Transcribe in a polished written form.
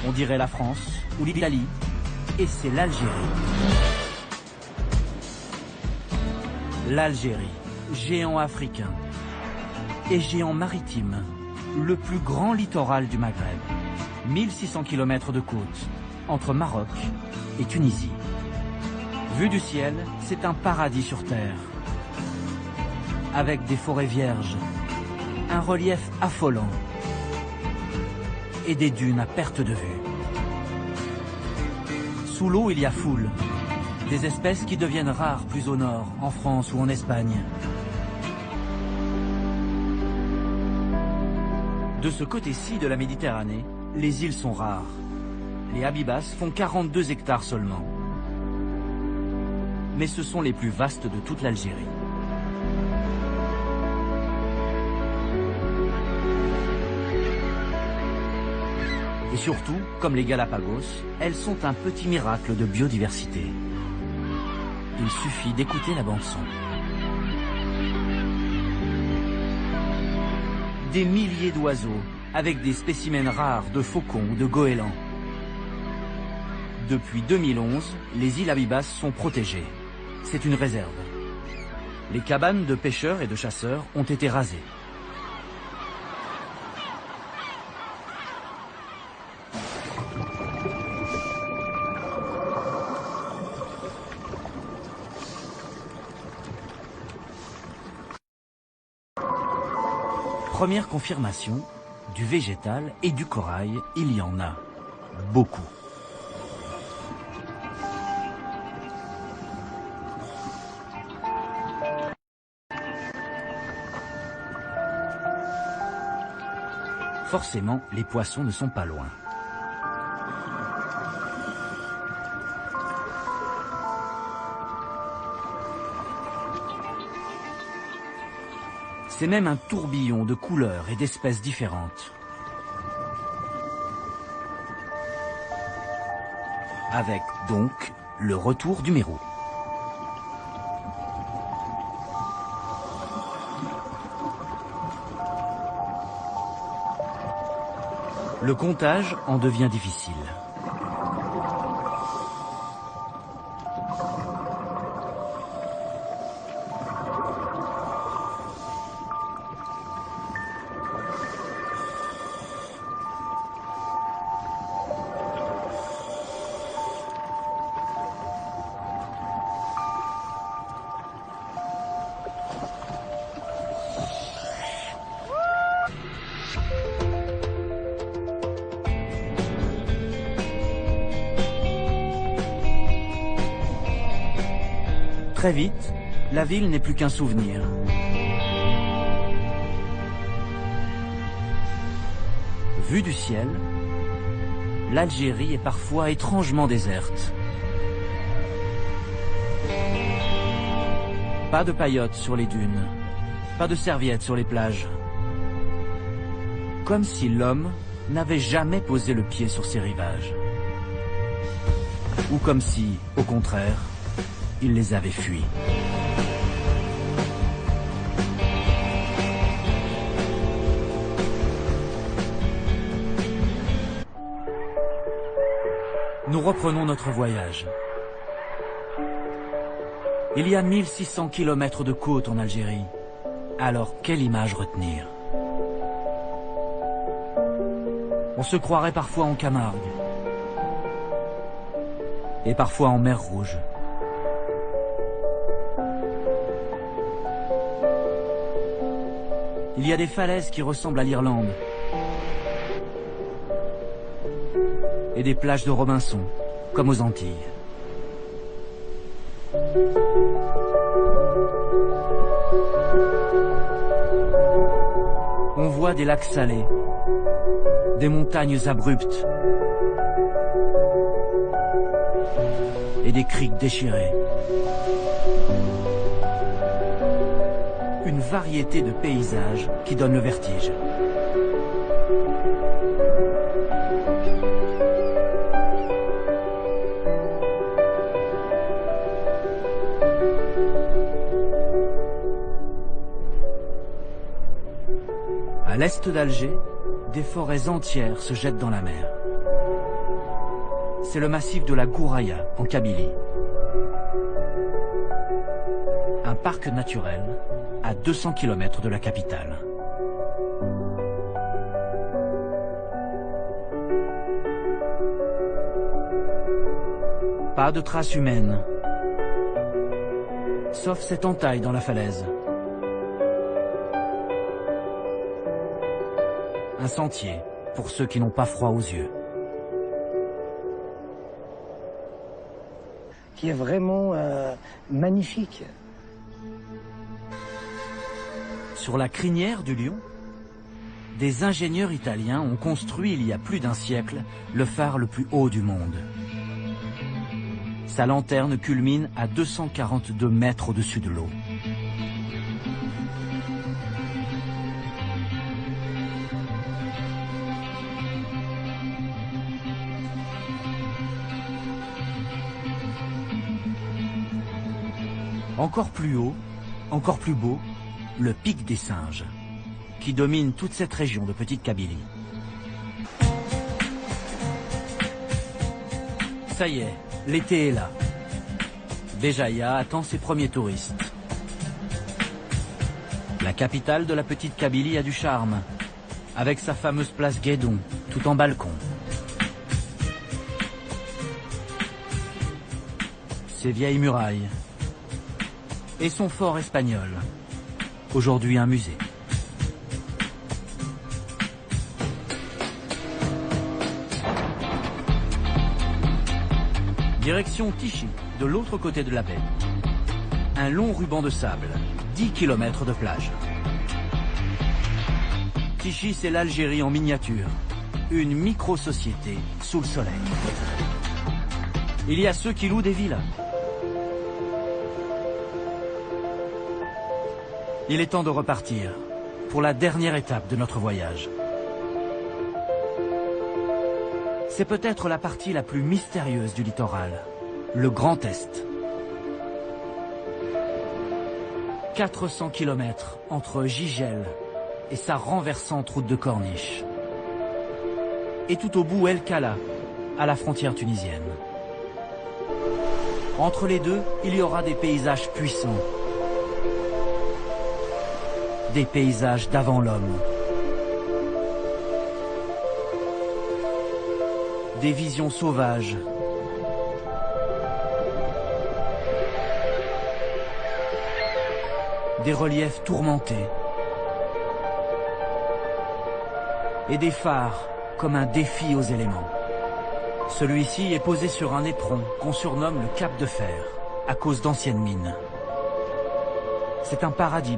On dirait la France ou l'Italie, et c'est l'Algérie. L'Algérie, géant africain et géant maritime, le plus grand littoral du Maghreb. 1600 km de côte, entre Maroc et Tunisie. Vu du ciel, c'est un paradis sur terre. Avec des forêts vierges, un relief affolant et des dunes à perte de vue. Sous l'eau, il y a foule, des espèces qui deviennent rares plus au nord, en France ou en Espagne. De ce côté-ci de la Méditerranée, les îles sont rares. Les Habibas font 42 hectares seulement. Mais ce sont les plus vastes de toute l'Algérie. Et surtout, comme les Galapagos, elles sont un petit miracle de biodiversité. Il suffit d'écouter la bande-son. Des milliers d'oiseaux, avec des spécimens rares de faucons ou de goélands. Depuis 2011, les îles Habibas sont protégées. C'est une réserve. Les cabanes de pêcheurs et de chasseurs ont été rasées. Première confirmation, du végétal et du corail, il y en a beaucoup. Forcément, les poissons ne sont pas loin. C'est même un tourbillon de couleurs et d'espèces différentes. Avec, donc, le retour du mérou. Le comptage en devient difficile. Très vite, la ville n'est plus qu'un souvenir. Vue du ciel, l'Algérie est parfois étrangement déserte. Pas de paillotes sur les dunes, pas de serviettes sur les plages. Comme si l'homme n'avait jamais posé le pied sur ces rivages. Ou comme si, au contraire, il les avait fuis. Nous reprenons notre voyage. Il y a 1600 km de côte en Algérie. Alors, quelle image retenir? On se croirait parfois en Camargue. Et parfois en mer Rouge. Il y a des falaises qui ressemblent à l'Irlande. Et des plages de Robinson, comme aux Antilles. On voit des lacs salés, des montagnes abruptes et des criques déchirées. Une variété de paysages qui donne le vertige. À l'est d'Alger, des forêts entières se jettent dans la mer. c'est le massif de la Gouraya, en Kabylie. Un parc naturel à 200 km de la capitale. Pas de traces humaines, sauf cette entaille dans la falaise. Un sentier pour ceux qui n'ont pas froid aux yeux. Qui est vraiment magnifique. Sur la crinière du lion, des ingénieurs italiens ont construit il y a plus d'un siècle le phare le plus haut du monde. Sa lanterne culmine à 242 mètres au-dessus de l'eau. Encore plus haut, encore plus beau, le pic des Singes, qui domine toute cette région de Petite Kabylie. Ça y est, l'été est là. Béjaïa attend ses premiers touristes. La capitale de la Petite Kabylie a du charme, avec sa fameuse place Guédon, tout en balcon. Ses vieilles murailles et son fort espagnol, aujourd'hui un musée. Direction Tichy, de l'autre côté de la baie. Un long ruban de sable, 10 km de plage. Tichy, c'est l'Algérie en miniature, une micro-société sous le soleil. Il y a ceux qui louent des villas. Il est temps de repartir pour la dernière étape de notre voyage. C'est peut-être la partie la plus mystérieuse du littoral, le Grand Est. 400 km entre Gigel et sa renversante route de Corniche. Et tout au bout El Kala, à la frontière tunisienne. Entre les deux, il y aura des paysages puissants. Des paysages d'avant l'homme. Des visions sauvages. Des reliefs tourmentés. Et des phares comme un défi aux éléments. Celui-ci est posé sur un éperon qu'on surnomme le Cap de Fer, à cause d'anciennes mines. C'est un paradis.